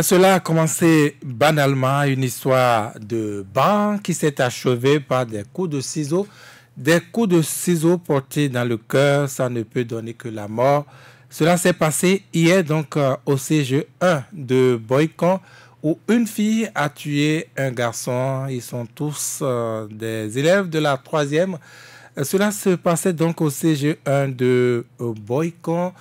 Cela a commencé banalement, une histoire de banc qui s'est achevée par des coups de ciseaux. Des coups de ciseaux portés dans le cœur, ça ne peut donner que la mort. Cela s'est passé hier donc au CG1 de Boycon où une fille a tué un garçon. Ils sont tous des élèves de la troisième. Cela se passait donc au CG1 de Boycon.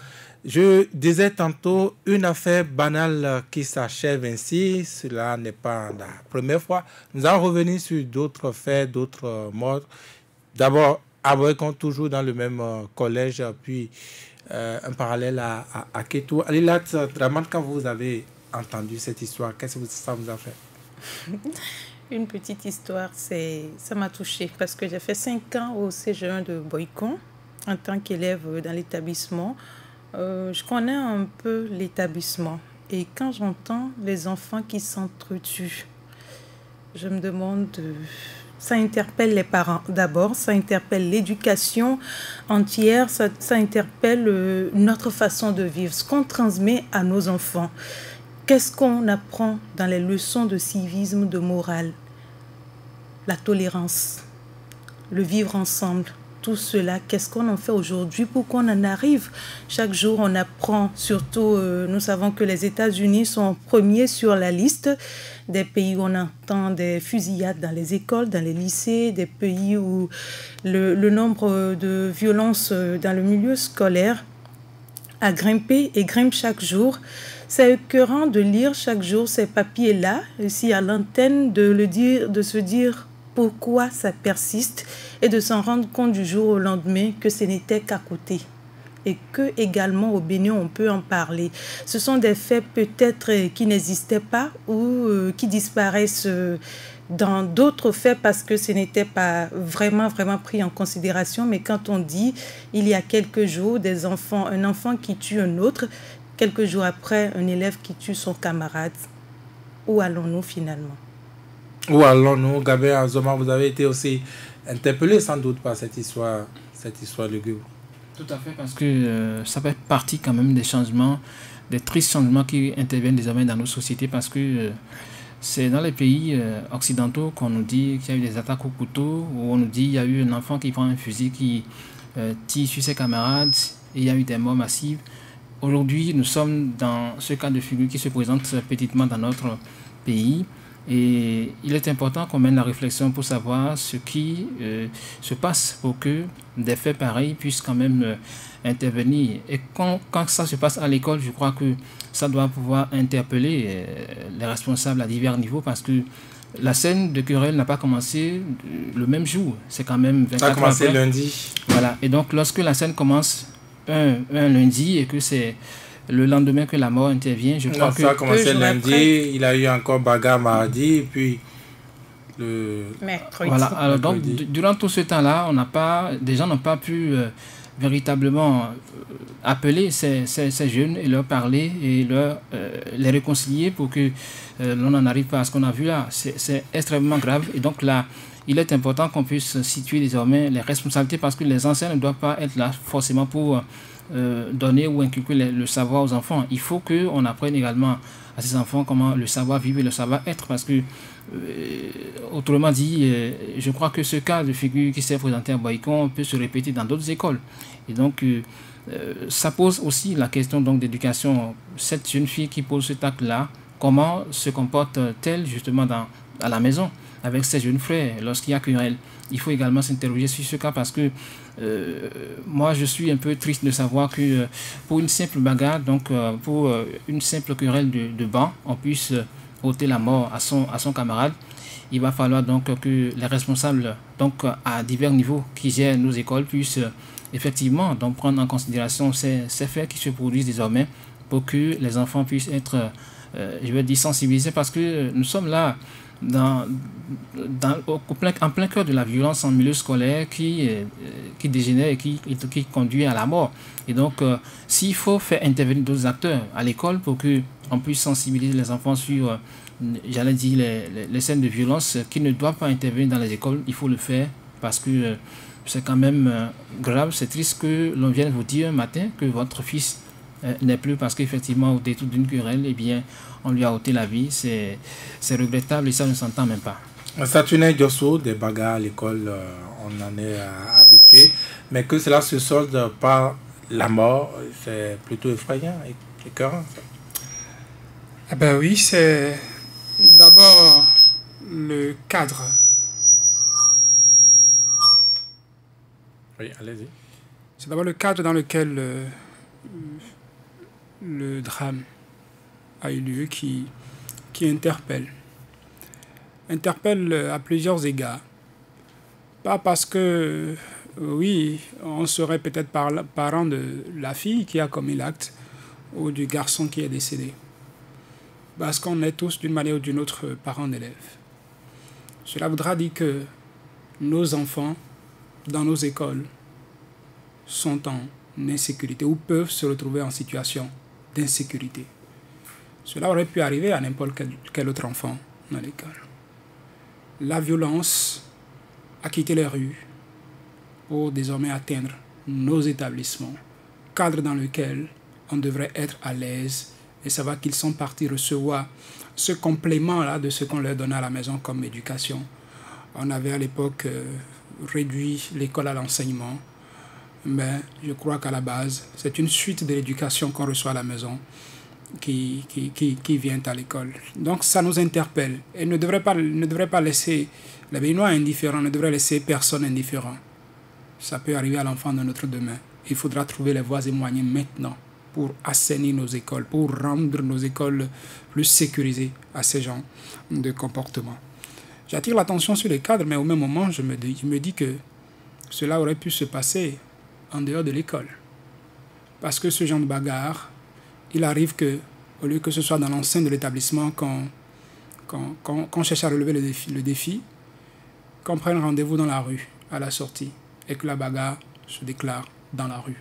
Je disais tantôt une affaire banale qui s'achève ainsi. Cela n'est pas la première fois. Nous allons revenir sur d'autres faits, d'autres morts. D'abord, à Boycon, toujours dans le même collège, puis un parallèle à Ketou. Alilat Draman, quand vous avez entendu cette histoire, qu'est-ce que ça vous a fait? Une petite histoire, ça m'a touchée parce que j'ai fait 5 ans au CG1 de Boycon en tant qu'élève dans l'établissement. Je connais un peu l'établissement et quand j'entends les enfants qui s'entretuent, je me demande, ça interpelle les parents d'abord, ça interpelle l'éducation entière, ça interpelle notre façon de vivre, ce qu'on transmet à nos enfants. Qu'est-ce qu'on apprend dans les leçons de civisme, de morale? La tolérance, le vivre ensemble. Tout cela, qu'est-ce qu'on en fait aujourd'hui pour qu'on en arrive? Chaque jour, on apprend, surtout, nous savons que les États-Unis sont premiers sur la liste des pays où on entend des fusillades dans les écoles, dans les lycées, des pays où le nombre de violences dans le milieu scolaire a grimpé et grimpe chaque jour. C'est écœurant de lire chaque jour ces papiers-là, ici à l'antenne, de se dire pourquoi ça persiste et de s'en rendre compte du jour au lendemain que ce n'était qu'à côté et que également au Bénin on peut en parler. Ce sont des faits peut-être qui n'existaient pas ou qui disparaissent dans d'autres faits parce que ce n'était pas vraiment pris en considération. Mais quand on dit il y a quelques jours un enfant qui tue un autre, quelques jours après un élève qui tue son camarade, où allons-nous finalement? Où allons-nous? Gabriel Azoma, vous avez été aussi interpellé sans doute par cette histoire lugubre. Tout à fait, parce que ça fait partie quand même des changements, des tristes changements qui interviennent désormais dans nos sociétés, parce que c'est dans les pays occidentaux qu'on nous dit qu'il y a eu des attaques au couteau, où on nous dit qu'il y a eu un enfant qui prend un fusil, qui tire sur ses camarades, et il y a eu des morts massives. Aujourd'hui, nous sommes dans ce cas de figure qui se présente petitement dans notre pays. Et il est important qu'on mène la réflexion pour savoir ce qui se passe pour que des faits pareils puissent quand même intervenir. Et quand ça se passe à l'école, je crois que ça doit pouvoir interpeller les responsables à divers niveaux, parce que la scène de querelle n'a pas commencé le même jour. C'est quand même 24 ça a commencé après. Lundi. Voilà. Et donc lorsque la scène commence un lundi et que c'est le lendemain que la mort intervient, je crois que... Ça a commencé lundi, il a eu encore bagarre mardi, et puis le mercredi. Voilà, alors donc durant tout ce temps-là, des gens n'ont pas pu véritablement appeler ces jeunes et leur parler et les réconcilier pour que l'on n'en arrive pas à ce qu'on a vu là. C'est extrêmement grave, et donc là, il est important qu'on puisse situer désormais les responsabilités, parce que les enseignants ne doivent pas être là forcément pour donner ou inculquer le savoir aux enfants. Il faut qu'on apprenne également à ces enfants comment le savoir vivre et le savoir être, parce que autrement dit, je crois que ce cas de figure qui s'est présenté à Boycon peut se répéter dans d'autres écoles. Et donc ça pose aussi la question d'éducation. Cette jeune fille qui pose cet acte-là, comment se comporte-t-elle justement à la maison avec ses jeunes frères lorsqu'il y a querelle? Il faut également s'interroger sur ce cas, parce que moi je suis un peu triste de savoir que pour une simple bagarre, donc pour une simple querelle de banc, on puisse ôter la mort à son camarade. Il va falloir donc que les responsables donc à divers niveaux qui gèrent nos écoles puissent effectivement donc prendre en considération ces faits qui se produisent désormais, pour que les enfants puissent être je vais dire sensibilisés, parce que nous sommes là en plein cœur de la violence en milieu scolaire qui dégénère et qui conduit à la mort. Et donc, s'il faut faire intervenir d'autres acteurs à l'école pour qu'on puisse sensibiliser les enfants sur, j'allais dire, les scènes de violence qui ne doivent pas intervenir dans les écoles, il faut le faire, parce que c'est quand même grave, c'est triste que l'on vienne vous dire un matin que votre fils n'est plus parce qu'effectivement, au détour d'une querelle, eh bien, on lui a ôté la vie. C'est regrettable et ça ne s'entend même pas. Saturnin Diosso, des bagarres à l'école, on en est habitué, mais que cela se solde par la mort, c'est plutôt effrayant et écœurant. Ah ben oui, c'est d'abord le cadre. Oui, allez-y. C'est d'abord le cadre dans lequel le drame a eu lieu qui interpelle. Interpelle à plusieurs égards. Pas parce que, oui, on serait peut-être parent de la fille qui a commis l'acte ou du garçon qui est décédé. Parce qu'on est tous, d'une manière ou d'une autre, parents d'élèves. Cela voudra dire que nos enfants, dans nos écoles, sont en insécurité ou peuvent se retrouver en situation d'insécurité. Cela aurait pu arriver à n'importe quel autre enfant dans l'école. La violence a quitté les rues pour désormais atteindre nos établissements, cadre dans lequel on devrait être à l'aise et savoir qu'ils sont partis recevoir ce complément-là de ce qu'on leur donnait à la maison comme éducation. On avait à l'époque réduit l'école à l'enseignement, mais je crois qu'à la base, c'est une suite de l'éducation qu'on reçoit à la maison qui vient à l'école. Donc ça nous interpelle et ne devrait pas laisser les Béninois indifférents, ne devrait laisser personne indifférent. Ça peut arriver à l'enfant de notre demain. Il faudra trouver les voies et moyens maintenant pour assainir nos écoles, pour rendre nos écoles plus sécurisées à ces genres de comportements. J'attire l'attention sur les cadres, mais au même moment, je me dis que cela aurait pu se passer en dehors de l'école. Parce que ce genre de bagarre, il arrive que, au lieu que ce soit dans l'enceinte de l'établissement qu'on cherche à relever le défi, qu'on prenne rendez-vous dans la rue, à la sortie, et que la bagarre se déclare dans la rue.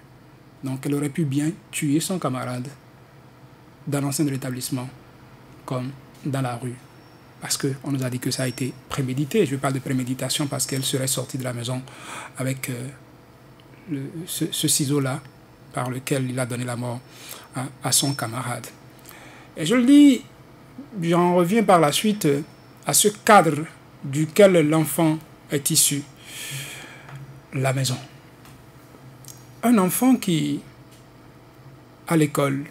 Donc elle aurait pu bien tuer son camarade dans l'enceinte de l'établissement, comme dans la rue. Parce qu'on nous a dit que ça a été prémédité. Je parle de préméditation parce qu'elle serait sortie de la maison avec ce ciseau-là par lequel il a donné la mort à son camarade. Et je le dis, j'en reviens par la suite à ce cadre duquel l'enfant est issu, la maison. Un enfant qui, à l'école,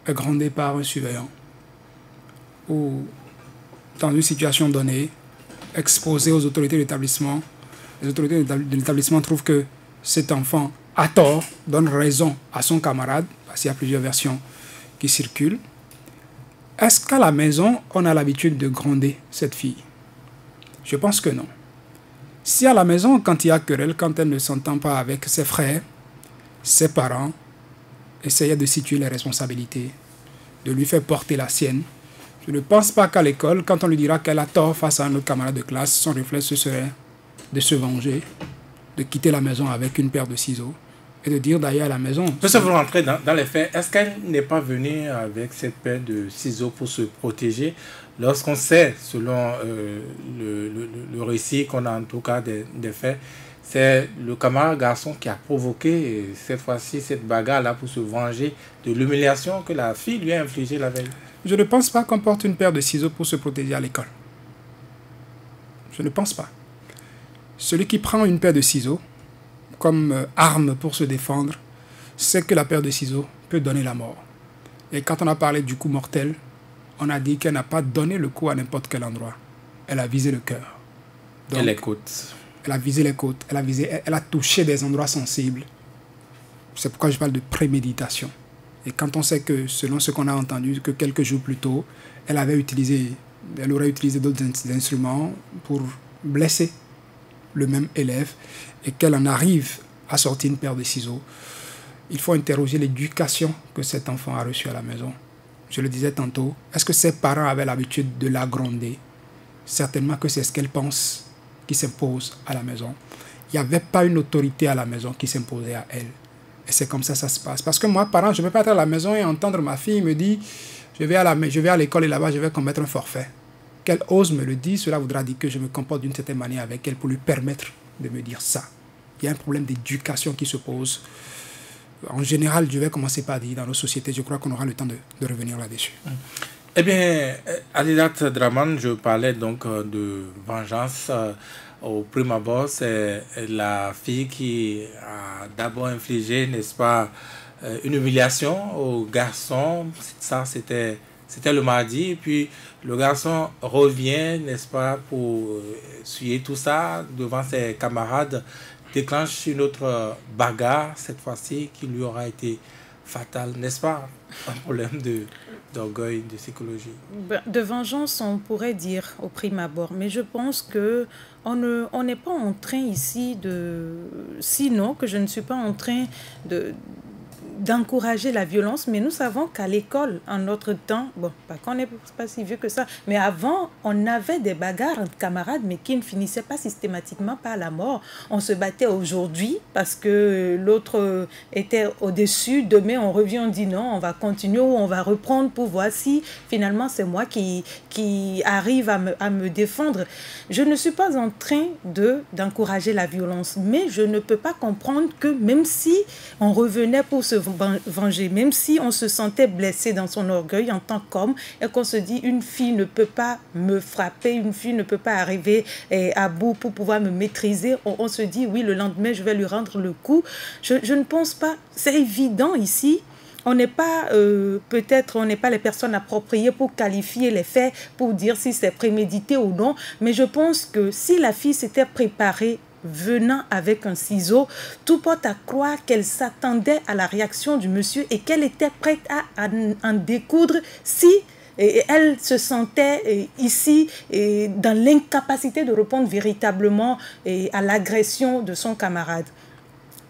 est grondé par un surveillant ou dans une situation donnée, exposé aux autorités de l'établissement, les autorités de l'établissement trouvent que cet enfant a tort, donne raison à son camarade, parce qu'il y a plusieurs versions qui circulent. Est-ce qu'à la maison, on a l'habitude de gronder cette fille? Je pense que non. Si à la maison, quand il y a querelle, quand elle ne s'entend pas avec ses frères, ses parents, essayait de situer les responsabilités, de lui faire porter la sienne, je ne pense pas qu'à l'école, quand on lui dira qu'elle a tort face à un autre camarade de classe, son réflexe serait de se venger, de quitter la maison avec une paire de ciseaux et de dire d'ailleurs à la maison... Peut-être vous rentrer dans les faits. Est-ce qu'elle n'est pas venue avec cette paire de ciseaux pour se protéger lorsqu'on sait, selon le récit qu'on a en tout cas des faits, c'est le camarade garçon qui a provoqué cette fois-ci cette bagarre-là pour se venger de l'humiliation que la fille lui a infligée la veille? Je ne pense pas qu'on porte une paire de ciseaux pour se protéger à l'école. Je ne pense pas. Celui qui prend une paire de ciseaux comme arme pour se défendre, sait que la paire de ciseaux peut donner la mort. Et quand on a parlé du coup mortel, on a dit qu'elle n'a pas donné le coup à n'importe quel endroit. Elle a visé le cœur. Donc, et les côtes. Elle a visé les côtes. Elle a touché des endroits sensibles. C'est pourquoi je parle de préméditation. Et quand on sait que, selon ce qu'on a entendu, que quelques jours plus tôt, elle aurait utilisé d'autres instruments pour blesser le même élève et qu'elle en arrive à sortir une paire de ciseaux, il faut interroger l'éducation que cet enfant a reçue à la maison. Je le disais tantôt, est-ce que ses parents avaient l'habitude de la gronder? Certainement que c'est ce qu'elle pense qui s'impose à la maison. Il n'y avait pas une autorité à la maison qui s'imposait à elle. Et c'est comme ça se passe. Parce que moi, parent, je ne peux pas être à la maison et entendre ma fille me dire je vais à l'école et là-bas, je vais commettre un forfait. Qu'elle ose me le dire, cela voudra dire que je me comporte d'une certaine manière avec elle pour lui permettre de me dire ça. Il y a un problème d'éducation qui se pose en général, je vais commencer par dire dans nos sociétés, je crois qu'on aura le temps de revenir là-dessus. Eh bien, Adilat Draman, je parlais donc de vengeance. Au prime abord, c'est la fille qui a d'abord infligé, n'est-ce pas, une humiliation au garçon. Ça, c'était le mardi. Et puis, le garçon revient, n'est-ce pas, pour essuyer tout ça devant ses camarades, déclenche une autre bagarre, cette fois-ci, qui lui aura été fatale, n'est-ce pas? Un problème d'orgueil, de psychologie. De vengeance, on pourrait dire au prime abord, mais je pense que on n'est pas en train ici de... Sinon, que je ne suis pas en train d'encourager la violence, mais nous savons qu'à l'école, en notre temps, bon, pas qu'on n'est pas si vieux que ça, mais avant, on avait des bagarres entre camarades, mais qui ne finissaient pas systématiquement par la mort. On se battait aujourd'hui parce que l'autre était au-dessus. Demain, on revient, on dit non, on va continuer ou on va reprendre pour voir si finalement c'est moi qui arrive à me défendre. Je ne suis pas en train d'encourager la violence, mais je ne peux pas comprendre que même si on revenait pour se venger, même si on se sentait blessé dans son orgueil en tant qu'homme et qu'on se dit une fille ne peut pas me frapper, une fille ne peut pas arriver à bout pour pouvoir me maîtriser, on se dit oui, le lendemain je vais lui rendre le coup. Je ne pense pas, c'est évident ici. On n'est pas, peut-être, on n'est pas les personnes appropriées pour qualifier les faits, pour dire si c'est prémédité ou non, mais je pense que si la fille s'était préparée venant avec un ciseau, tout porte à croire qu'elle s'attendait à la réaction du monsieur et qu'elle était prête à en découdre si elle se sentait ici dans l'incapacité de répondre véritablement à l'agression de son camarade.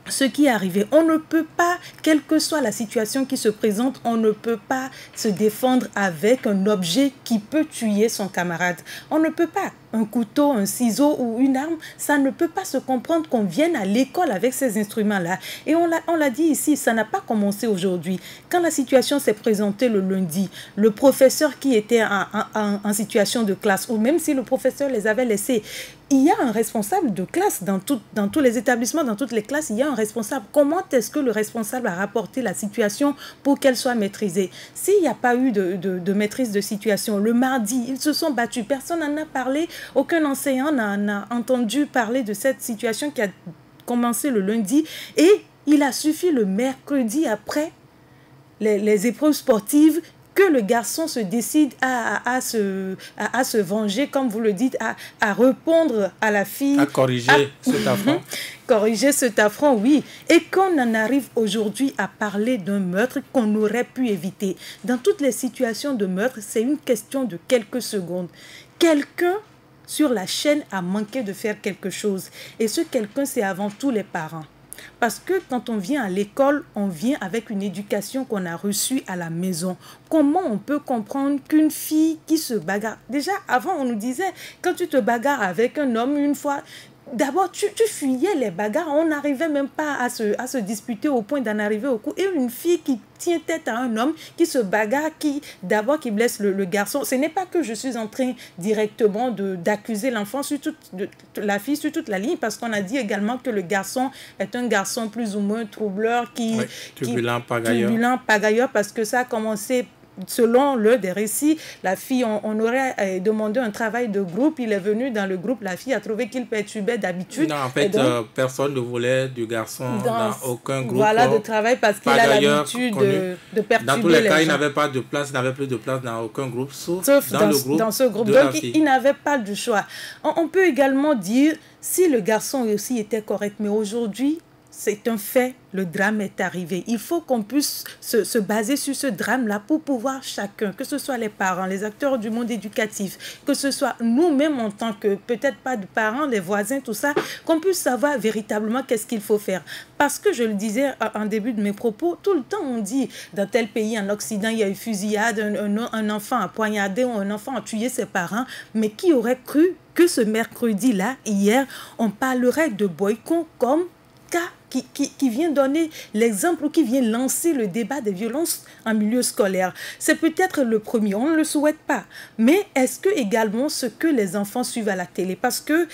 Ce qui est arrivé, on ne peut pas, quelle que soit la situation qui se présente, on ne peut pas se défendre avec un objet qui peut tuer son camarade. On ne peut pas. Un couteau, un ciseau ou une arme, ça ne peut pas se comprendre qu'on vienne à l'école avec ces instruments-là. Et on l'a dit ici, ça n'a pas commencé aujourd'hui. Quand la situation s'est présentée le lundi, le professeur qui était en situation de classe, ou même si le professeur les avait laissés, il y a un responsable de classe dans tous les établissements, dans toutes les classes, il y a un responsable. Comment est-ce que le responsable a rapporté la situation pour qu'elle soit maîtrisée? S'il n'y a pas eu de maîtrise de situation, le mardi, ils se sont battus, personne n'en a parlé, aucun enseignant n'a entendu parler de cette situation qui a commencé le lundi et il a suffi le mercredi après les épreuves sportives que le garçon se décide à se venger, comme vous le dites, à répondre à la fille. À corriger cet affront. Corriger cet affront, oui. Et qu'on en arrive aujourd'hui à parler d'un meurtre qu'on aurait pu éviter. Dans toutes les situations de meurtre, c'est une question de quelques secondes. Quelqu'un sur la chaîne a manqué de faire quelque chose. Et ce quelqu'un, c'est avant tout les parents. Parce que quand on vient à l'école, on vient avec une éducation qu'on a reçue à la maison. Comment on peut comprendre qu'une fille qui se bagarre... Déjà, avant, on nous disait, quand tu te bagarres avec un homme une fois... D'abord, tu fuyais les bagarres, on n'arrivait même pas à se disputer au point d'en arriver au coup. Et une fille qui tient tête à un homme, qui se bagarre, qui blesse le garçon. Ce n'est pas que je suis en train directement d'accuser l'enfant, la fille sur toute la ligne, parce qu'on a dit également que le garçon est un garçon plus ou moins troubleur, turbulent, pagailleur, parce que ça a commencé... Selon l'un des récits, la fille, on aurait demandé un travail de groupe. Il est venu dans le groupe. La fille a trouvé qu'il perturbait d'habitude. Non, en fait, donc, personne ne voulait du garçon dans aucun groupe. Voilà, de travail parce qu'il a l'habitude de perturber. Dans tous les cas, il n'avait pas de place, il n'avait plus de place dans aucun groupe, sauf dans ce groupe. Donc, il n'avait pas de choix. On peut également dire, si le garçon aussi était correct, mais aujourd'hui, c'est un fait, le drame est arrivé. Il faut qu'on puisse se baser sur ce drame-là pour pouvoir chacun, que ce soit les parents, les acteurs du monde éducatif, que ce soit nous-mêmes en tant que, peut-être pas de parents, les voisins, tout ça, qu'on puisse savoir véritablement qu'est-ce qu'il faut faire. Parce que je le disais en début de mes propos, tout le temps on dit, dans tel pays, en Occident, il y a eu fusillade, un enfant a poignardé ou un enfant a tué ses parents, mais qui aurait cru que ce mercredi-là, hier, on parlerait de Boycon comme cas qui vient donner l'exemple ou qui vient lancer le débat des violences en milieu scolaire. C'est peut-être le premier, on ne le souhaite pas. Mais est-ce que également ce que les enfants suivent à la télé? Parce que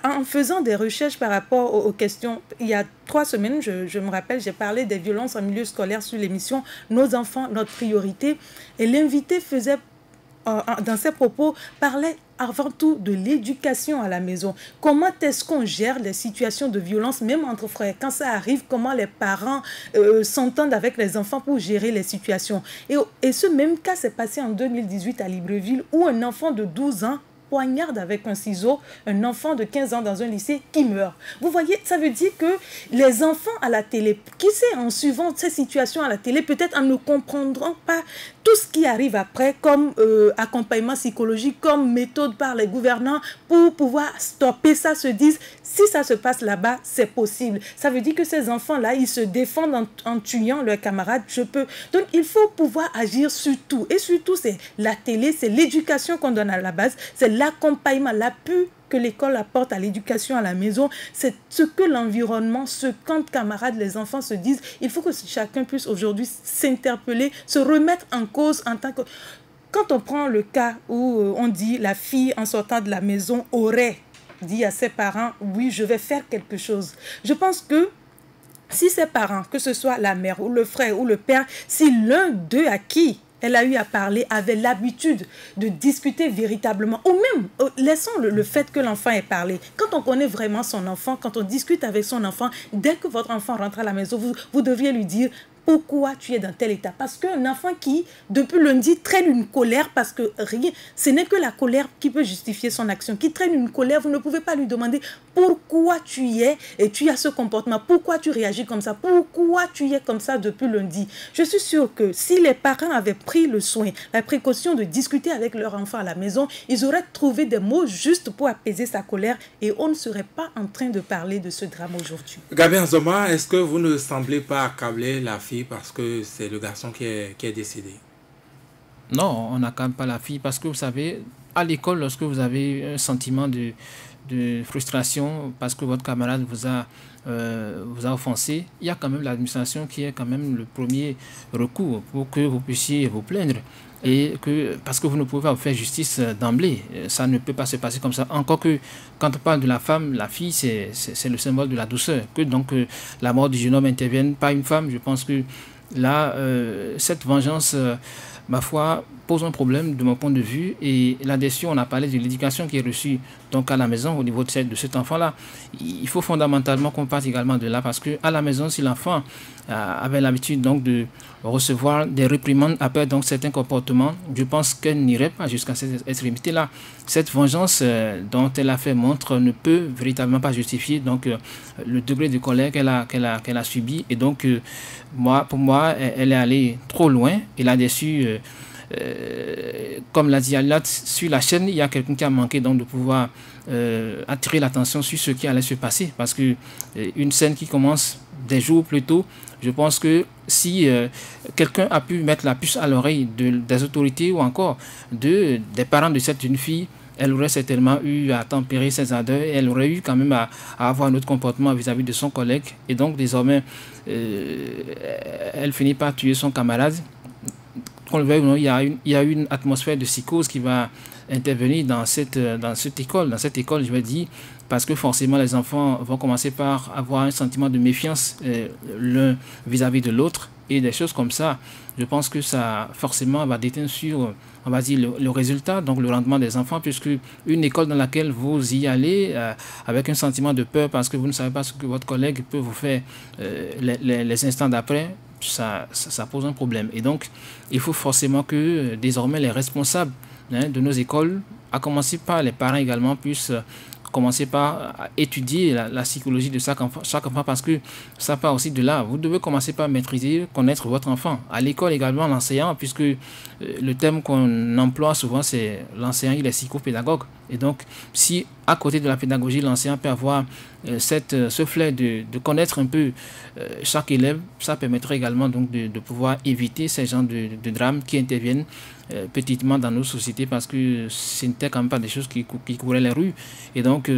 en faisant des recherches par rapport aux questions, il y a 3 semaines, je me rappelle, j'ai parlé des violences en milieu scolaire sur l'émission Nos enfants, notre priorité. Et l'invité faisait, dans ses propos, parlait avant tout de l'éducation à la maison. Comment est-ce qu'on gère les situations de violence, même entre frères? Quand ça arrive, comment les parents s'entendent avec les enfants pour gérer les situations? Et ce même cas s'est passé en 2018 à Libreville, où un enfant de 12 ans poignarde avec un ciseau un enfant de 15 ans dans un lycée qui meurt. Vous voyez, ça veut dire que les enfants à la télé, qui sait, en suivant ces situations à la télé, peut-être en ne comprendront pas tout ce qui arrive après comme accompagnement psychologique, comme méthode par les gouvernants pour pouvoir stopper ça, se disent, si ça se passe là-bas, c'est possible. Ça veut dire que ces enfants-là, ils se défendent en tuant leurs camarades, je peux. Donc, il faut pouvoir agir sur tout. Et surtout, c'est la télé, c'est l'éducation qu'on donne à la base, c'est l'accompagnement, l'appui que l'école apporte à l'éducation à la maison, c'est ce que l'environnement, ce qu'entre camarades, les enfants se disent. Il faut que chacun puisse aujourd'hui s'interpeller, se remettre en cause en tant que... Quand on prend le cas où on dit la fille en sortant de la maison aurait dit à ses parents, oui, je vais faire quelque chose. Je pense que si ses parents, que ce soit la mère ou le frère ou le père, si l'un d'eux à qui elle a eu à parler, avait l'habitude de discuter véritablement, ou même, laissons le fait que l'enfant ait parlé. Quand on connaît vraiment son enfant, quand on discute avec son enfant, dès que votre enfant rentre à la maison, vous devriez lui dire pourquoi tu es dans tel état. Parce qu'un enfant qui, depuis lundi, traîne une colère, parce que rien, ce n'est que la colère qui peut justifier son action, qui traîne une colère, vous ne pouvez pas lui demander pourquoi tu y es et tu as ce comportement, pourquoi tu réagis comme ça, pourquoi tu es comme ça depuis lundi. Je suis sûre que si les parents avaient pris le soin, la précaution de discuter avec leur enfant à la maison, ils auraient trouvé des mots justes pour apaiser sa colère et on ne serait pas en train de parler de ce drame aujourd'hui. Gabi Nzoma, est-ce que vous ne semblez pas accabler la fille parce que c'est le garçon qui est décédé? Non, on n'accable pas la fille parce que vous savez, à l'école, lorsque vous avez un sentiment de frustration parce que votre camarade vous a offensé, il y a quand même l'administration qui est quand même le premier recours pour que vous puissiez vous plaindre. Et parce que vous ne pouvez pas vous faire justice d'emblée. Ça ne peut pas se passer comme ça. Encore que, quand on parle de la femme, la fille, c'est le symbole de la douceur. Que donc la mort du jeune homme intervienne, pas une femme, je pense que là, cette vengeance, ma foi, pose un problème de mon point de vue. Et là-dessus, on a parlé de l'éducation qui est reçue donc à la maison au niveau de cet enfant-là. Il faut fondamentalement qu'on parte également de là parce qu'à la maison, si l'enfant avait l'habitude donc de recevoir des réprimandes après donc certains comportements, je pense qu'elle n'irait pas jusqu'à cette extrémité-là. Cette vengeance dont elle a fait montre ne peut véritablement pas justifier donc le degré de colère qu'elle a subi. Et donc, pour moi, elle est allée trop loin. Et là-dessus, comme l'a dit Alat, sur la chaîne, il y a quelqu'un qui a manqué donc de pouvoir attirer l'attention sur ce qui allait se passer. Parce que une scène qui commence des jours plus tôt, je pense que si quelqu'un a pu mettre la puce à l'oreille des autorités ou encore des parents de cette jeune fille, elle aurait certainement eu à tempérer ses ardeurs et elle aurait eu quand même à avoir un autre comportement vis-à-vis de son collègue. Et donc désormais, elle finit par tuer son camarade. Qu'on le veuille ou non, il y a une atmosphère de psychose qui va intervenir dans cette école. Dans cette école, je vais dire, parce que forcément les enfants vont commencer par avoir un sentiment de méfiance l'un vis-à-vis de l'autre et des choses comme ça. Je pense que ça forcément va déteindre sur, on va dire, le résultat, donc le rendement des enfants, puisque une école dans laquelle vous y allez avec un sentiment de peur parce que vous ne savez pas ce que votre collègue peut vous faire les instants d'après, ça pose un problème. Et donc, il faut forcément que désormais les responsables de nos écoles, à commencer par les parents également, puissent commencer par étudier la psychologie de chaque enfant parce que ça part aussi de là. Vous devez commencer par maîtriser, connaître votre enfant. À l'école également, l'enseignant, puisque le thème qu'on emploie souvent, c'est l'enseignant, il est psychopédagogue. Et donc, si à côté de la pédagogie, l'enseignant peut avoir ce flair de connaître un peu chaque élève, ça permettrait également donc de pouvoir éviter ces genres de drames qui interviennent petitement dans nos sociétés parce que ce n'était quand même pas des choses qui couraient les rues. Et donc,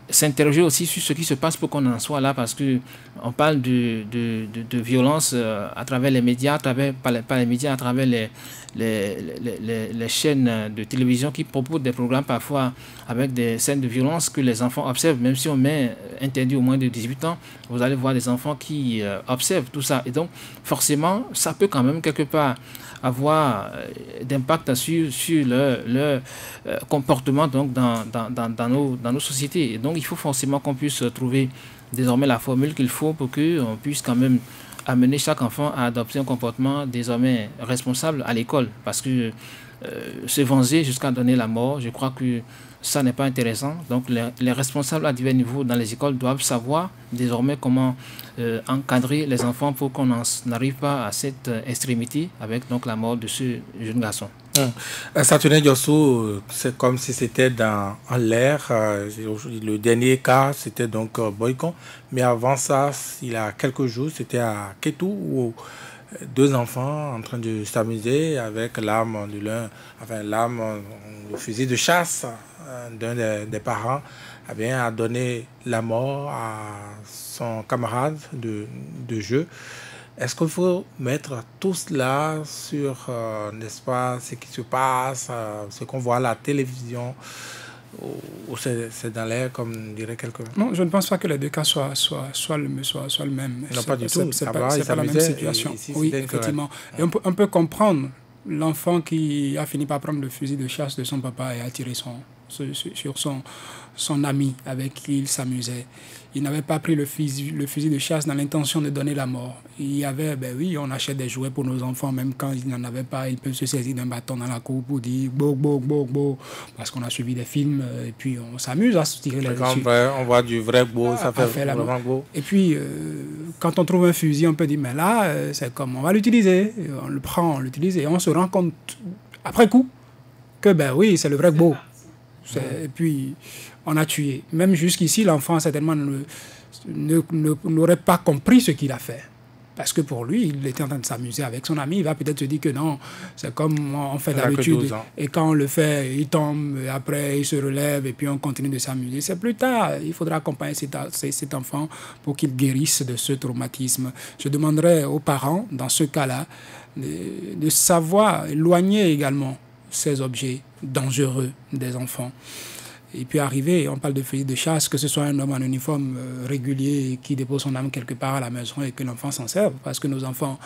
s'interroger aussi sur ce qui se passe pour qu'on en soit là, parce qu'on parle de violence à travers les médias, pas les médias, à travers les chaînes de télévision qui proposent des programmes parfois avec des scènes de violence que les enfants observent. Même si on met interdit au moins de 18 ans, vous allez voir des enfants qui observent tout ça. Et donc, forcément, ça peut quand même quelque part avoir d'impact sur leur comportement donc, dans nos sociétés. Et donc, il faut forcément qu'on puisse trouver désormais la formule qu'il faut pour qu'on puisse quand même amener chaque enfant à adopter un comportement désormais responsable à l'école. Parce que se venger jusqu'à donner la mort, je crois que ça n'est pas intéressant. Donc les responsables à divers niveaux dans les écoles doivent savoir désormais comment encadrer les enfants pour qu'on n'arrive pas à cette extrémité avec donc la mort de ce jeune garçon. Saturnin Diosso, c'est comme si c'était en l'air. Le dernier cas, c'était donc Boycon. Mais avant ça, il y a quelques jours, c'était à Kétou où deux enfants en train de s'amuser avec l'arme de l'un, enfin l'arme, le fusil de chasse d'un des parents, a donné la mort à son camarade de jeu. Est-ce qu'il faut mettre tout cela sur, n'est-ce pas, ce qui se passe, ce qu'on voit à la télévision, ou c'est dans l'air, comme dirait quelqu'un? Non, je ne pense pas que les deux cas soient le même. Non, pas du tout. C'est pas la même situation. Oui, effectivement. Et on peut comprendre l'enfant qui a fini par prendre le fusil de chasse de son papa et a tiré sur son ami avec qui il s'amusait. Il n'avait pas pris le fusil de chasse dans l'intention de donner la mort. Il y avait, on achète des jouets pour nos enfants, même quand ils n'en avaient pas, ils peuvent se saisir d'un bâton dans la cour pour dire bo, parce qu'on a suivi des films et puis on s'amuse à se tirer là-dessus. On voit du vrai beau, ça fait vraiment beau. Et puis, quand on trouve un fusil, on peut dire, mais là, c'est comme, on va l'utiliser. On le prend, on l'utilise et on se rend compte, après coup, que c'est le vrai beau. Et puis, on a tué. Même jusqu'ici, l'enfant, certainement, n'aurait pas compris ce qu'il a fait. Parce que pour lui, il était en train de s'amuser avec son ami. Il va peut-être se dire que non, c'est comme on fait d'habitude. Et quand on le fait, il tombe, et après, il se relève, et puis on continue de s'amuser. C'est plus tard. Il faudra accompagner cet enfant pour qu'il guérisse de ce traumatisme. Je demanderais aux parents, dans ce cas-là, de savoir éloigner également ces objets dangereux des enfants. Et puis arriver, on parle de fusil de chasse, que ce soit un homme en uniforme régulier qui dépose son arme quelque part à la maison et que l'enfant s'en serve, parce que nos enfants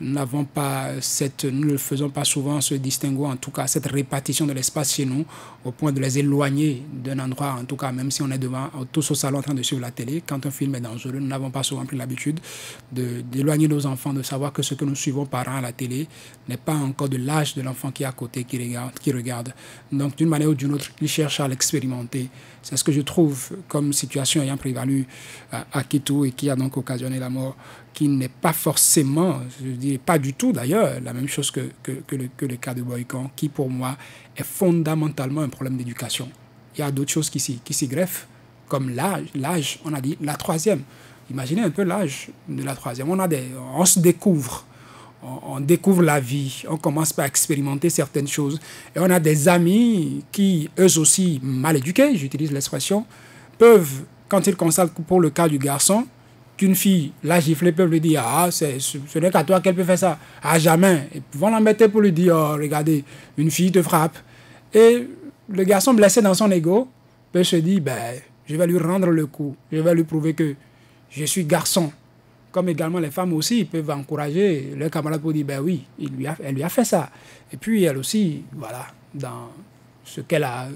nous ne faisons pas souvent ce distinguo, en tout cas cette répartition de l'espace chez nous, au point de les éloigner d'un endroit, en tout cas même si on est devant, tous au salon en train de suivre la télé, quand un film est dangereux, nous n'avons pas souvent pris l'habitude d'éloigner nos enfants, de savoir que ce que nous suivons par an à la télé n'est pas encore de l'âge de l'enfant qui est à côté, qui regarde. Donc d'une manière ou d'une autre, il cherche à l'expérimenter. C'est ce que je trouve comme situation ayant prévalu à Kétou et qui a donc occasionné la mort, qui n'est pas forcément, je dirais pas du tout d'ailleurs, la même chose que le cas de Boycon, qui pour moi est fondamentalement un problème d'éducation. Il y a d'autres choses qui s'y greffent, comme l'âge, on a dit la troisième. Imaginez un peu l'âge de la troisième. On se découvre. On découvre la vie, on commence par expérimenter certaines choses. Et on a des amis qui, eux aussi, mal éduqués, j'utilise l'expression, peuvent, quand ils constatent pour le cas du garçon, qu'une fille l'a giflé, peuvent lui dire « Ah, ce n'est qu'à toi qu'elle peut faire ça. Ah, jamais !» Et vont l'embêter pour lui dire « Oh, regardez, une fille te frappe. » Et le garçon blessé dans son ego peut se dire « Je vais lui rendre le coup. Je vais lui prouver que je suis garçon. » Comme également les femmes aussi peuvent encourager leurs camarades pour dire oui, elle lui a fait ça. Et puis elle aussi, voilà, dans ce qu'elle a,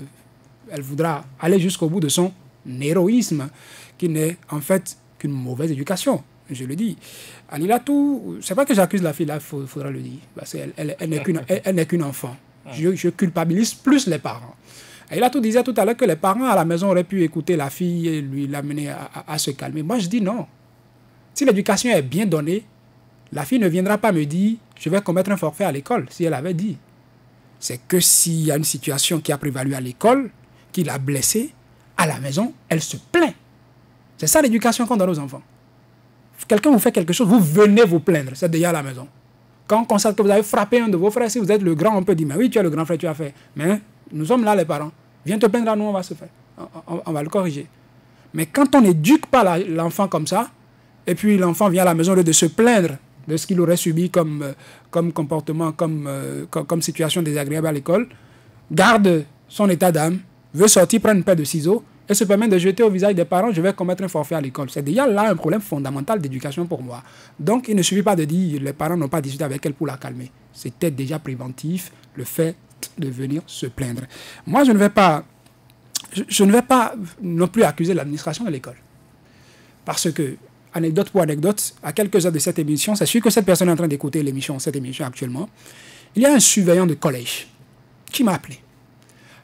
elle voudra aller jusqu'au bout de son héroïsme, qui n'est en fait qu'une mauvaise éducation, je le dis. Alilatou, c'est pas que j'accuse la fille là, faudra le dire, parce qu'elle n'est qu'une enfant. Je culpabilise plus les parents. Alilatou disait tout à l'heure que les parents à la maison auraient pu écouter la fille et l'amener à se calmer. Moi je dis non. Si l'éducation est bien donnée, la fille ne viendra pas me dire « je vais commettre un forfait à l'école » si elle avait dit. C'est que s'il y a une situation qui a prévalu à l'école, qui l'a blessée, à la maison, elle se plaint. C'est ça l'éducation qu'on donne aux enfants. Quelqu'un vous fait quelque chose, vous venez vous plaindre, c'est déjà à la maison. Quand on constate que vous avez frappé un de vos frères, si vous êtes le grand, on peut dire « mais oui, tu es le grand frère, tu as fait. Mais nous sommes là les parents. Viens te plaindre à nous, on va se faire. On va le corriger. » Mais quand on n'éduque pas l'enfant comme ça, et puis l'enfant vient à la maison au lieu de se plaindre de ce qu'il aurait subi comme comportement, comme situation désagréable à l'école, garde son état d'âme, veut sortir, prendre une paire de ciseaux et se permet de jeter au visage des parents, je vais commettre un forfait à l'école. C'est déjà là un problème fondamental d'éducation pour moi. Donc il ne suffit pas de dire les parents n'ont pas discuté avec elle pour la calmer. C'était déjà préventif le fait de venir se plaindre. Moi, je ne vais pas non plus accuser l'administration de l'école. Parce que, anecdote pour anecdote, à quelques heures de cette émission, c'est sûr que cette personne est en train d'écouter cette émission actuellement, il y a un surveillant de collège qui m'a appelé.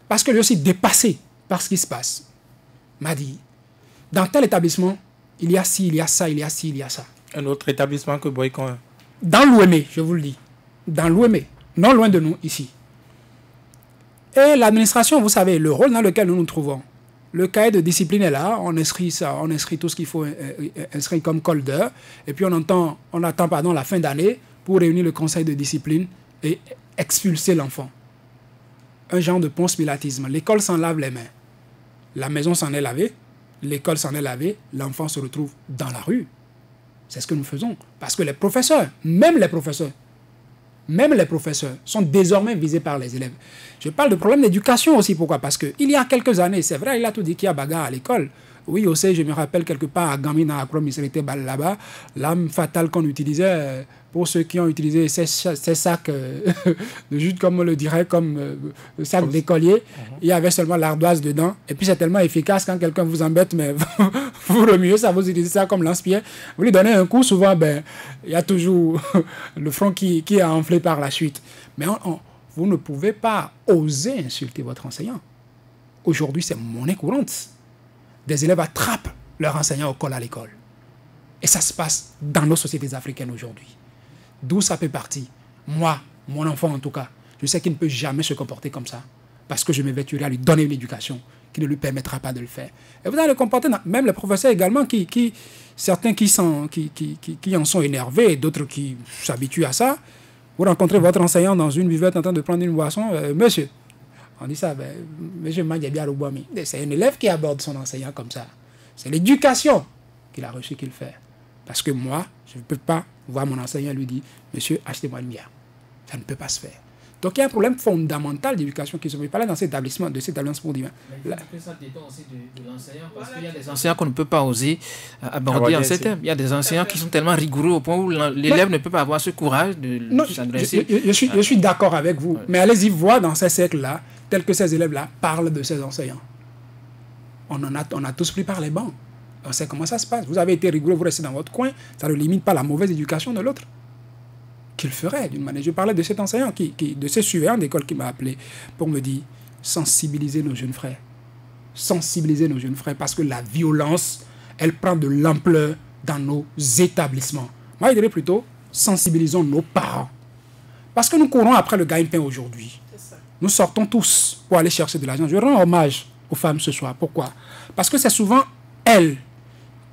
Parce que lui aussi dépassé par ce qui se passe. M'a dit, dans tel établissement, il y a ci, il y a ça, il y a ci, il y a ça. Un autre établissement que Boycon. Dans l'Ouémé, je vous le dis. Dans l'Ouémé, non loin de nous, ici. Et l'administration, vous savez, le rôle dans lequel nous nous trouvons, le cahier de discipline est là, on inscrit ça, on inscrit tout ce qu'il faut inscrire comme colder, et puis on attend la fin d'année pour réunir le conseil de discipline et expulser l'enfant. Un genre de ponce-pilatisme. L'école s'en lave les mains. La maison s'en est lavée, l'école s'en est lavée, l'enfant se retrouve dans la rue. C'est ce que nous faisons. Parce que les professeurs, même les professeurs, sont désormais visés par les élèves. Je parle de problème d'éducation aussi. Pourquoi? Parce qu'il y a quelques années, c'est vrai, il a tout dit qu'il y a bagarre à l'école. Oui, aussi, je me rappelle quelque part à Gamina, à Kromissérité, là-bas, l'arme fatale qu'on utilisait, pour ceux qui ont utilisé ces sacs de jute, comme on le dirait, comme sacs d'écolier, il y avait seulement l'ardoise dedans. Et puis c'est tellement efficace quand quelqu'un vous embête, mais vous remuez ça, vous utilisez ça comme lance-pierre. Vous lui donnez un coup, souvent, il y a toujours le front qui est enflé par la suite. Mais vous ne pouvez pas oser insulter votre enseignant. Aujourd'hui, c'est monnaie courante. Des élèves attrapent leurs enseignants au col à l'école. Et ça se passe dans nos sociétés africaines aujourd'hui. D'où ça peut partir. Moi, mon enfant en tout cas, je sais qu'il ne peut jamais se comporter comme ça. Parce que je me vêturai à lui donner une éducation qui ne lui permettra pas de le faire. Et vous allez le comporter, même les professeurs également, certains qui en sont énervés, d'autres qui s'habituent à ça. Vous rencontrez votre enseignant dans une buvette en train de prendre une boisson, monsieur, on dit ça, monsieur Madjabia Roubouami, c'est un élève qui aborde son enseignant comme ça. C'est l'éducation qu'il a reçu qu'il fait. Parce que moi, je ne peux pas voir mon enseignant lui dire, monsieur, achetez-moi une bière. Ça ne peut pas se faire. Donc il y a un problème fondamental d'éducation qui se fait. Parler dans cet établissement, de cet établissement pour dire. Ça dépend aussi de l'enseignant, parce qu'il y a des enseignants qu'on ne peut pas oser aborder en ces thèmes. Il y a des enseignants qui sont tellement rigoureux au point où l'élève ne peut pas avoir ce courage de s'adresser. Je suis d'accord avec vous, mais allez-y voir dans ces cercles-là, tels que ces élèves-là parlent de ces enseignants. On a tous pris par les bancs. On sait comment ça se passe. Vous avez été rigoureux, vous restez dans votre coin, ça ne limite pas la mauvaise éducation de l'autre. Qu'il ferait d'une manière. Je parlais de cet enseignant, de ce surveillant d'école qui m'a appelé pour me dire sensibiliser nos jeunes frères. Sensibiliser nos jeunes frères parce que la violence, elle prend de l'ampleur dans nos établissements. Moi, je dirais plutôt sensibilisons nos parents. Parce que nous courons après le gagne-pain aujourd'hui. Nous sortons tous pour aller chercher de l'argent. Je rends hommage aux femmes ce soir. Pourquoi? Parce que c'est souvent elles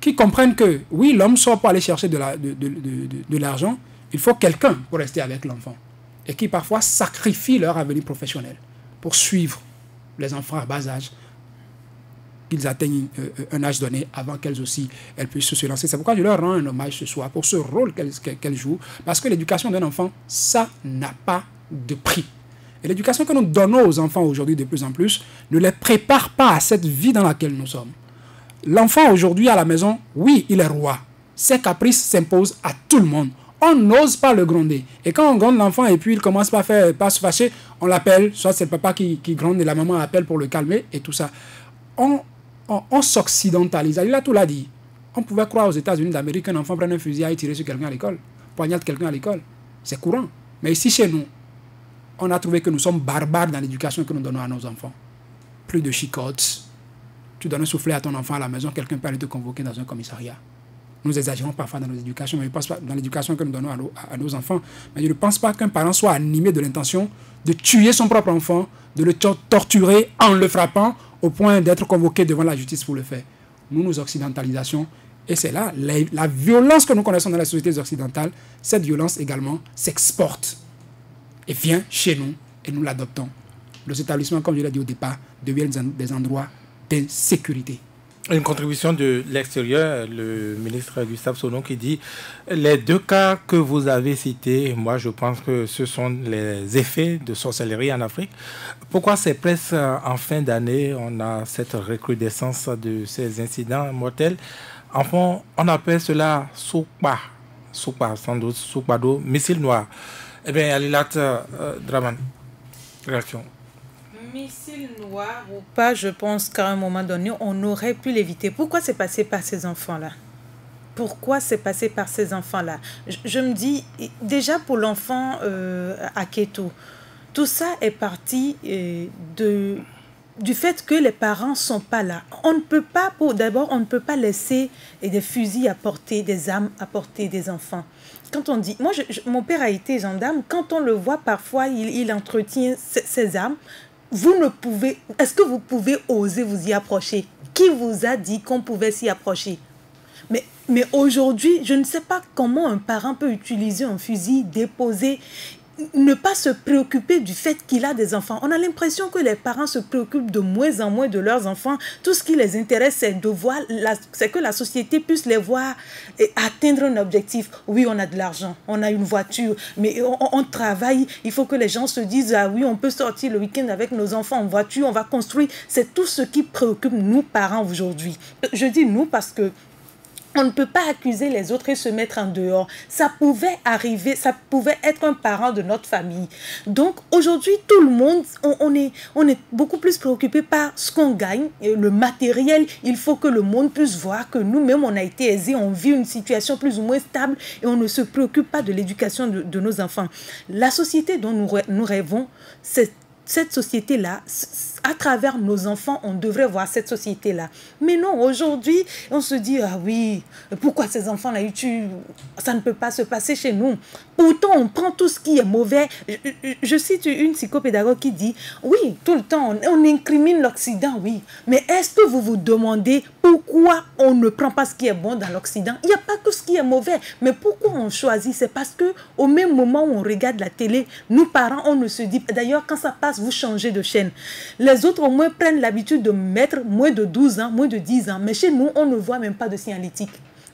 qui comprennent que, oui, l'homme sort pour aller chercher de l'argent, il faut quelqu'un pour rester avec l'enfant. Et qui parfois sacrifient leur avenir professionnel pour suivre les enfants à bas âge, qu'ils atteignent un âge donné avant qu'elles aussi elles puissent se lancer. C'est pourquoi je leur rends un hommage ce soir pour ce rôle qu'elles jouent. Parce que l'éducation d'un enfant, ça n'a pas de prix. Et l'éducation que nous donnons aux enfants aujourd'hui de plus en plus ne les prépare pas à cette vie dans laquelle nous sommes. L'enfant aujourd'hui à la maison, oui, il est roi. Ses caprices s'imposent à tout le monde. On n'ose pas le gronder. Et quand on gronde l'enfant et puis il commence pas à se fâcher, on l'appelle, soit c'est le papa qui gronde et la maman appelle pour le calmer et tout ça. On s'occidentalise. Il a tout l'a dit. On pouvait croire aux États-Unis d'Amérique qu'un enfant prenne un fusil et tirer sur quelqu'un à l'école, poignarde quelqu'un à l'école. C'est courant. Mais ici chez nous, on a trouvé que nous sommes barbares dans l'éducation que nous donnons à nos enfants. Plus de chicotes. Tu donnes un soufflet à ton enfant à la maison, quelqu'un peut aller te convoquer dans un commissariat. Nous exagérons parfois dans nos éducations, mais je ne pense pas dans l'éducation que nous donnons à nos enfants. Mais je ne pense pas qu'un parent soit animé de l'intention de tuer son propre enfant, de le torturer en le frappant, au point d'être convoqué devant la justice pour le faire. Nous occidentalisons, et c'est là, la violence que nous connaissons dans les sociétés occidentales, cette violence également s'exporte et vient chez nous, et nous l'adoptons. Nos établissements, comme je l'ai dit au départ, deviennent des endroits d'insécurité. Une contribution de l'extérieur, le ministre Gustave Sonneau qui dit les deux cas que vous avez cités, moi je pense que ce sont les effets de sorcellerie en Afrique. Pourquoi c'est presque en fin d'année on a cette recrudescence de ces incidents mortels? Enfin, on appelle cela soupa, sans doute soupa d'eau, missile noir. Eh bien, Alilat Draman, réaction. Missile noir ou pas, je pense qu'à un moment donné, on aurait pu l'éviter. Pourquoi c'est passé par ces enfants-là? Pourquoi c'est passé par ces enfants-là? Je me dis, déjà pour l'enfant à Kétou, tout ça est parti du fait que les parents ne sont pas là. On ne peut pas, d'abord, on ne peut pas laisser des fusils à portée, des armes à portée des enfants. Quand on dit, moi, mon père a été gendarme, quand on le voit parfois, il entretient ses armes. Vous ne pouvez, est-ce que vous pouvez oser vous y approcher? Qui vous a dit qu'on pouvait s'y approcher? Mais aujourd'hui, je ne sais pas comment un parent peut utiliser un fusil, déposer, ne pas se préoccuper du fait qu'il a des enfants. On a l'impression que les parents se préoccupent de moins en moins de leurs enfants. Tout ce qui les intéresse, c'est de voir, c'est que la société puisse les voir et atteindre un objectif. Oui, on a de l'argent, on a une voiture, mais on travaille. Il faut que les gens se disent, ah oui, on peut sortir le week-end avec nos enfants en voiture, on va construire. C'est tout ce qui préoccupe nous, parents, aujourd'hui. Je dis nous parce que on ne peut pas accuser les autres et se mettre en dehors. Ça pouvait arriver, ça pouvait être un parent de notre famille. Donc aujourd'hui, tout le monde, on est beaucoup plus préoccupé par ce qu'on gagne, le matériel. Il faut que le monde puisse voir que nous-mêmes, on a été aisés, on vit une situation plus ou moins stable et on ne se préoccupe pas de l'éducation de nos enfants. La société dont nous rêvons, c'est cette société-là, à travers nos enfants, on devrait voir cette société-là. Mais non, aujourd'hui, on se dit, ah oui, pourquoi ces enfants-là, ça ne peut pas se passer chez nous. Pourtant, on prend tout ce qui est mauvais. Je cite une psychopédagogue qui dit, oui, tout le temps, on incrimine l'Occident, oui. Mais est-ce que vous vous demandez pourquoi on ne prend pas ce qui est bon dans l'Occident? Il n'y a pas que ce qui est mauvais. Mais pourquoi on choisit? C'est parce qu'au même moment où on regarde la télé, nous, parents, on ne se dit, d'ailleurs, quand ça passe, vous changez de chaîne. Les autres, au moins, prennent l'habitude de mettre moins de 12 ans, moins de 10 ans. Mais chez nous, on ne voit même pas de signalétique.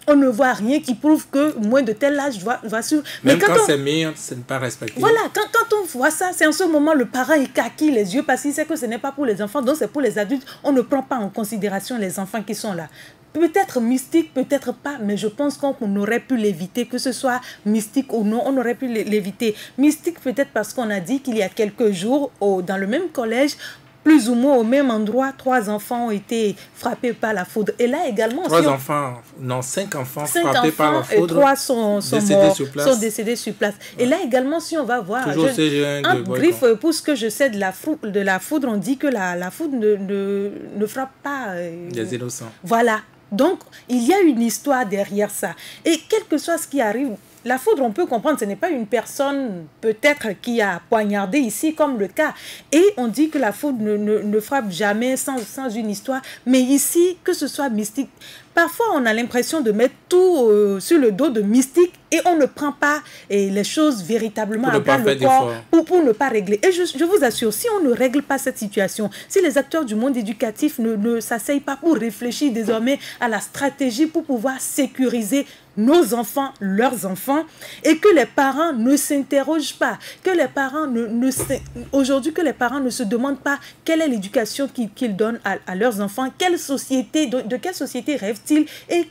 On ne voit rien qui prouve que moins de tel âge va sur... Même quand c'est mis, ce n'est pas respecté. Voilà, quand on voit ça, c'est en ce moment le parent est kaki les yeux parce qu'il sait que ce n'est pas pour les enfants, donc c'est pour les adultes. On ne prend pas en considération les enfants qui sont là. Peut-être mystique, peut-être pas, mais je pense qu'on aurait pu l'éviter, que ce soit mystique ou non, on aurait pu l'éviter. Mystique peut-être parce qu'on a dit qu'il y a quelques jours, dans le même collège, plus ou moins au même endroit, 3 enfants ont été frappés par la foudre. Et là également... 5 enfants frappés par la foudre. Et 3 sont décédés sur place. Et là également, si on va voir... En bref, pour ce que je sais de la foudre, on dit que la foudre ne frappe pas... des innocents. Voilà. Donc, il y a une histoire derrière ça. Et quel que soit ce qui arrive... La foudre, on peut comprendre, ce n'est pas une personne peut-être qui a poignardé ici, comme le cas. Et on dit que la foudre ne frappe jamais sans une histoire. Mais ici, que ce soit mystique, parfois on a l'impression de mettre tout sur le dos de mystique et on ne prend pas les choses véritablement à bras le corps pour ne pas régler. Et je vous assure, si on ne règle pas cette situation, si les acteurs du monde éducatif ne s'asseyent pas pour réfléchir désormais à la stratégie pour pouvoir sécuriser nos enfants, leurs enfants, et que les parents ne s'interrogent pas, que les parents aujourd'hui que les parents ne se demandent pas quelle est l'éducation qu'ils donnent à leurs enfants, quelle société, de quelle société rêvent-ils et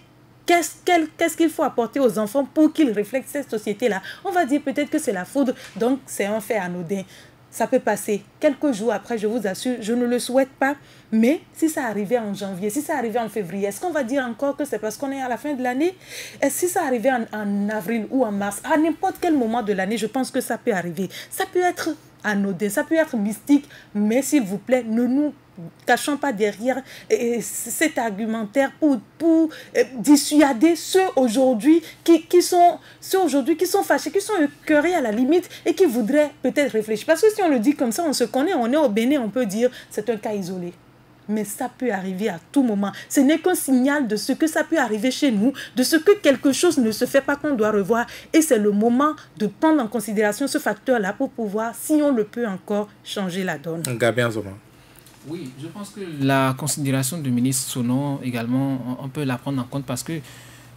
qu'est-ce qu'il faut apporter aux enfants pour qu'ils reflètent cette société-là. On va dire peut-être que c'est la foudre, donc c'est un fait anodin. Ça peut passer quelques jours après, je vous assure, je ne le souhaite pas. Mais si ça arrivait en janvier, si ça arrivait en février, est-ce qu'on va dire encore que c'est parce qu'on est à la fin de l'année? Et si ça arrivait en avril ou en mars, à n'importe quel moment de l'année, je pense que ça peut arriver. Ça peut être anodin, ça peut être mystique, mais s'il vous plaît, ne nous cachons pas derrière cet argumentaire pour dissuader ceux aujourd'hui qui sont fâchés, qui sont écœurés à la limite et qui voudraient peut-être réfléchir. Parce que si on le dit comme ça, on se connaît, on est au Bénin, on peut dire c'est un cas isolé. Mais ça peut arriver à tout moment. Ce n'est qu'un signal de ce que ça peut arriver chez nous, de ce que quelque chose ne se fait pas qu'on doit revoir. Et c'est le moment de prendre en considération ce facteur-là pour pouvoir, si on le peut encore, changer la donne. Gabien Zoma. Oui, je pense que la considération du ministre Sono également, on peut la prendre en compte parce que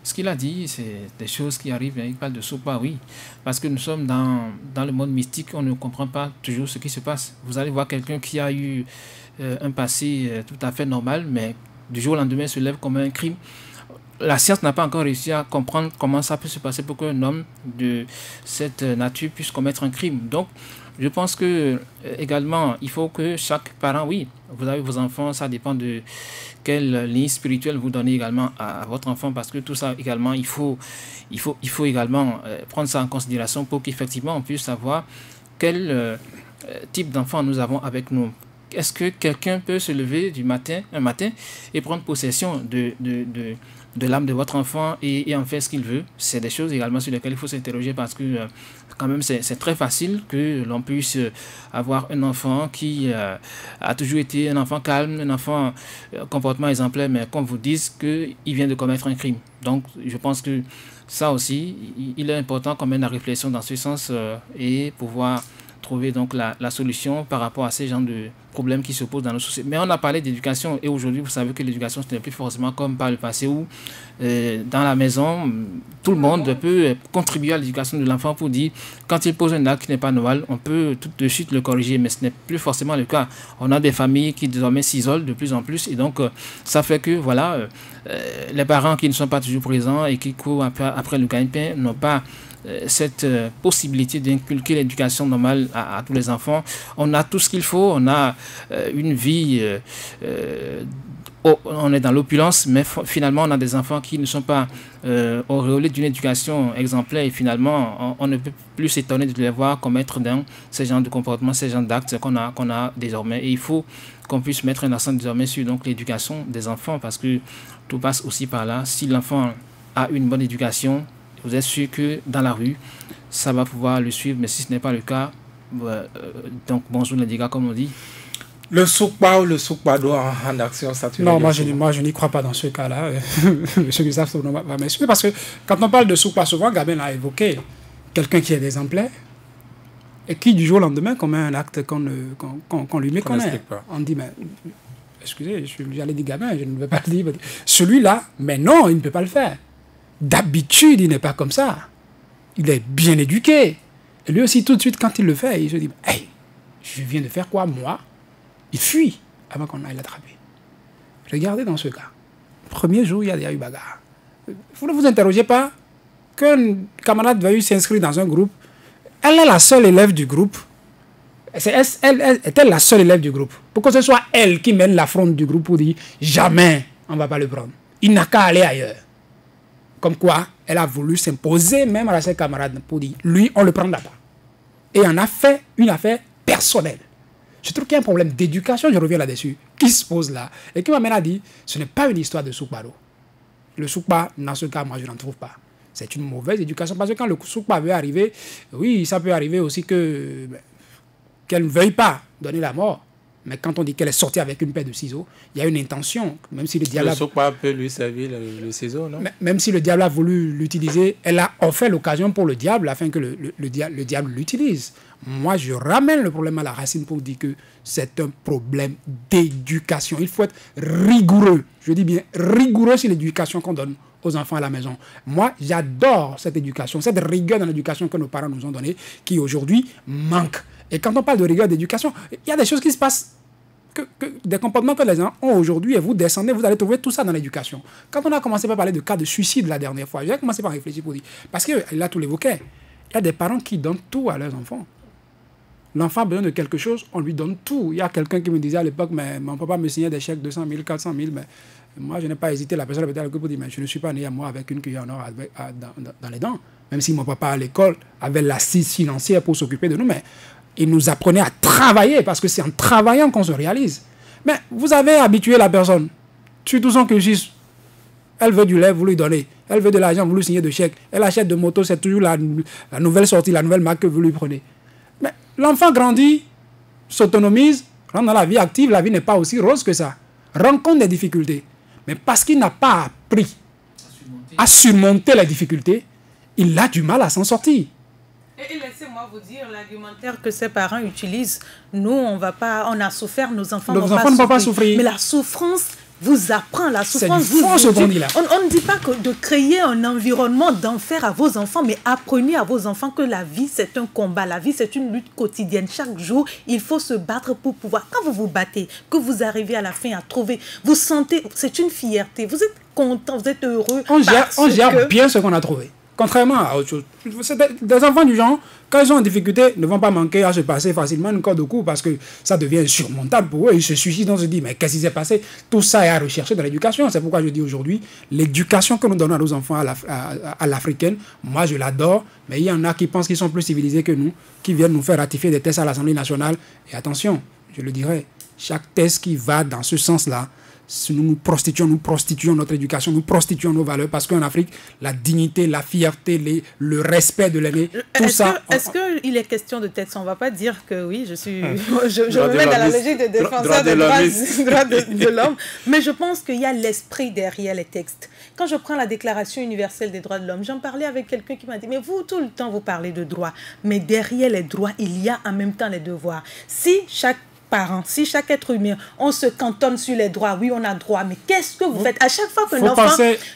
ce qu'il a dit, c'est des choses qui arrivent. Il parle de Soukpa, oui. Parce que nous sommes dans le monde mystique, on ne comprend pas toujours ce qui se passe. Vous allez voir quelqu'un qui a eu un passé tout à fait normal, mais du jour au lendemain se lève comme un crime. La science n'a pas encore réussi à comprendre comment ça peut se passer pour qu'un homme de cette nature puisse commettre un crime. Donc, je pense que également, il faut que chaque parent, oui, vous avez vos enfants, ça dépend de quelle ligne spirituelle vous donnez également à votre enfant, parce que tout ça également, il faut également prendre ça en considération pour qu'effectivement on puisse savoir quel type d'enfant nous avons avec nous. Est-ce que quelqu'un peut se lever un matin et prendre possession de l'âme de votre enfant et en faire ce qu'il veut? C'est des choses également sur lesquelles il faut s'interroger parce que quand même c'est très facile que l'on puisse avoir un enfant qui a toujours été un enfant calme, un enfant comportement exemplaire, mais qu'on vous dise qu'il vient de commettre un crime. Donc je pense que ça aussi, il est important qu'on mène la réflexion dans ce sens et pouvoir trouver donc la solution par rapport à ces genres de problèmes qui se posent dans nos sociétés. Mais on a parlé d'éducation et aujourd'hui, vous savez que l'éducation, ce n'est plus forcément comme par le passé où dans la maison, tout le monde peut contribuer à l'éducation de l'enfant pour dire, quand il pose un acte qui n'est pas normal, on peut tout de suite le corriger, mais ce n'est plus forcément le cas. On a des familles qui désormais s'isolent de plus en plus et donc ça fait que voilà, les parents qui ne sont pas toujours présents et qui courent après le gagne-pain n'ont pas cette possibilité d'inculquer l'éducation normale à tous les enfants. On a tout ce qu'il faut, on a une vie, on est dans l'opulence, mais finalement on a des enfants qui ne sont pas auréolés d'une éducation exemplaire et finalement on ne peut plus s'étonner de les voir commettre dans ces genres de comportements, ces genres d'actes qu'on a désormais. Et il faut qu'on puisse mettre un accent désormais sur donc l'éducation des enfants parce que tout passe aussi par là. Si l'enfant a une bonne éducation, vous êtes sûr que dans la rue, ça va pouvoir le suivre, mais si ce n'est pas le cas, donc bonjour les dégâts comme on dit. Le Soukpa ou le Soukpado en action, ça tu Non, moi je n'y crois pas dans ce cas-là. Monsieur Gustave va m'expliquer parce que quand on parle de Soukpa, souvent Gabin a évoqué quelqu'un qui est exemplaire et qui du jour au lendemain commet un acte qu'on lui méconnaît. On dit, mais excusez, j'allais dire Gabin, je ne veux pas le dire. Celui-là, mais non, il ne peut pas le faire. D'habitude, il n'est pas comme ça. Il est bien éduqué. Et lui aussi, tout de suite, quand il le fait, il se dit, hey, je viens de faire quoi, moi? Il fuit avant qu'on aille l'attraper. Regardez dans ce cas. Premier jour, il y a eu bagarre. Vous ne vous interrogez pas qu'un camarade veuille s'inscrire dans un groupe. Elle est la seule élève du groupe. Est-elle la seule élève du groupe? Pour que ce soit elle qui mène l'affront du groupe pour dire, jamais on ne va pas le prendre. Il n'a qu'à aller ailleurs. Comme quoi, elle a voulu s'imposer même à ses camarades pour dire, lui, on ne le prendra pas. Et on a fait une affaire personnelle. Je trouve qu'il y a un problème d'éducation, je reviens là-dessus, qui se pose là, et qui m'amène à dire, ce n'est pas une histoire de Soukpado. Le Soukpa, dans ce cas, moi, je n'en trouve pas. C'est une mauvaise éducation, parce que quand le Soukpa veut arriver, oui, ça peut arriver aussi qu'elle ne veuille pas donner la mort. Mais quand on dit qu'elle est sortie avec une paire de ciseaux, il y a une intention. Même si le diable le Soukpa peut lui servir le ciseau, non? Même si le diable a voulu l'utiliser, elle a offert l'occasion pour le diable afin que le diable l'utilise. Moi, je ramène le problème à la racine pour dire que c'est un problème d'éducation. Il faut être rigoureux. Je dis bien rigoureux sur l'éducation qu'on donne aux enfants à la maison. Moi, j'adore cette éducation, cette rigueur dans l'éducation que nos parents nous ont donnée, qui aujourd'hui manque. Et quand on parle de rigueur d'éducation, il y a des choses qui se passent, des comportements que les gens ont aujourd'hui, et vous descendez, vous allez trouver tout ça dans l'éducation. Quand on a commencé par parler de cas de suicide la dernière fois, j'ai commencé par réfléchir pour dire, parce qu'il a tout l'évoqué, il y a des parents qui donnent tout à leurs enfants. L'enfant a besoin de quelque chose, on lui donne tout. Il y a quelqu'un qui me disait à l'époque, mais mon papa me signait des chèques 200 000, 400 000, mais moi je n'ai pas hésité, la personne avait été pour dire, mais je ne suis pas né à moi avec une cuillère en or dans les dents. Même si mon papa à l'école avait l'assise financière pour s'occuper de nous, mais il nous apprenait à travailler, parce que c'est en travaillant qu'on se réalise. Mais vous avez habitué la personne, surtout son cursus. Elle veut du lait, vous lui donnez. Elle veut de l'argent, vous lui signez de chèques. Elle achète de moto, c'est toujours la nouvelle sortie, la nouvelle marque que vous lui prenez. Mais l'enfant grandit, s'autonomise, rentre dans la vie active, la vie n'est pas aussi rose que ça. Rencontre des difficultés. Mais parce qu'il n'a pas appris à surmonter les difficultés, il a du mal à s'en sortir. Et laissez-moi vous dire, l'argumentaire que ces parents utilisent, nous, on a souffert, nos enfants ne vont pas souffrir. Mais la souffrance vous apprend, la souffrance vous éduque. On ne dit pas que de créer un environnement d'enfer à vos enfants, mais apprenez à vos enfants que la vie, c'est un combat, la vie, c'est une lutte quotidienne. Chaque jour, il faut se battre pour pouvoir. Quand vous vous battez, que vous arrivez à la fin à trouver, vous sentez, c'est une fierté, vous êtes content, vous êtes heureux. On gère bien ce qu'on a trouvé. Contrairement à autre chose. Des enfants du genre, quand ils sont en difficulté, ne vont pas manquer à se passer facilement une corde au cou parce que ça devient insurmontable pour eux. Ils se suicident, on se dit, mais qu'est-ce qui s'est passé? Tout ça est à rechercher dans l'éducation. C'est pourquoi je dis aujourd'hui, l'éducation que nous donnons à nos enfants à l'africaine, moi je l'adore, mais il y en a qui pensent qu'ils sont plus civilisés que nous, qui viennent nous faire ratifier des tests à l'Assemblée nationale. Et attention, je le dirais, chaque test qui va dans ce sens-là, nous prostituons notre éducation, nous prostituons nos valeurs, parce qu'en Afrique, la dignité, la fierté, le respect de l'aîné, tout ça... Est-ce qu'il est question de tête? On ne va pas dire que oui, je me mets dans la logique de défenseur des droits de l'homme, mais je pense qu'il y a l'esprit derrière les textes. Quand je prends la Déclaration universelle des droits de l'homme, j'en parlais avec quelqu'un qui m'a dit, mais vous, tout le temps, vous parlez de droits, mais derrière les droits, il y a en même temps les devoirs. Si chaque parents, si chaque être humain, on se cantonne sur les droits, oui, on a droit, mais qu'est-ce que vous faites? À chaque fois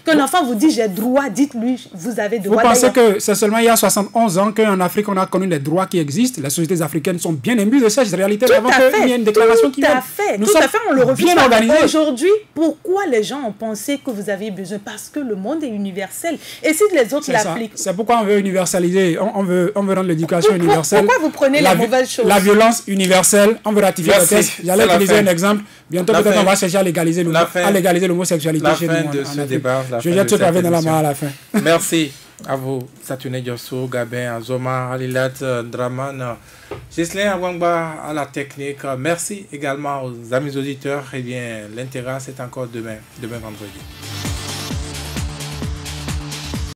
qu'un enfant vous dit j'ai droit, dites-lui, vous avez droit. Vous pensez que c'est seulement il y a 71 ans qu'en Afrique, on a connu les droits qui existent? Les sociétés africaines sont bien imbues de cette réalité avant qu'il y ait une déclaration qui vienne. Tout à fait, on le refuse pas. Aujourd'hui, pourquoi les gens ont pensé que vous aviez besoin? Parce que le monde est universel. Et si les autres l'appliquent... C'est pourquoi on veut universaliser, on veut rendre l'éducation universelle. Pourquoi vous prenez la mauvaise chose? La violence universelle, on veut ratifier. J'allais utiliser un exemple. Bientôt, peut-être, on va chercher à légaliser l'homosexualité chez nous. De ce débat, je jette ce pavé dans la main à la fin. Merci à vous, Satoune Diosso, Gabin, Azoma, Alilat, Draman, Gislain Awangba à la technique. Merci également aux amis auditeurs. Eh bien, l'intérêt, c'est encore demain vendredi.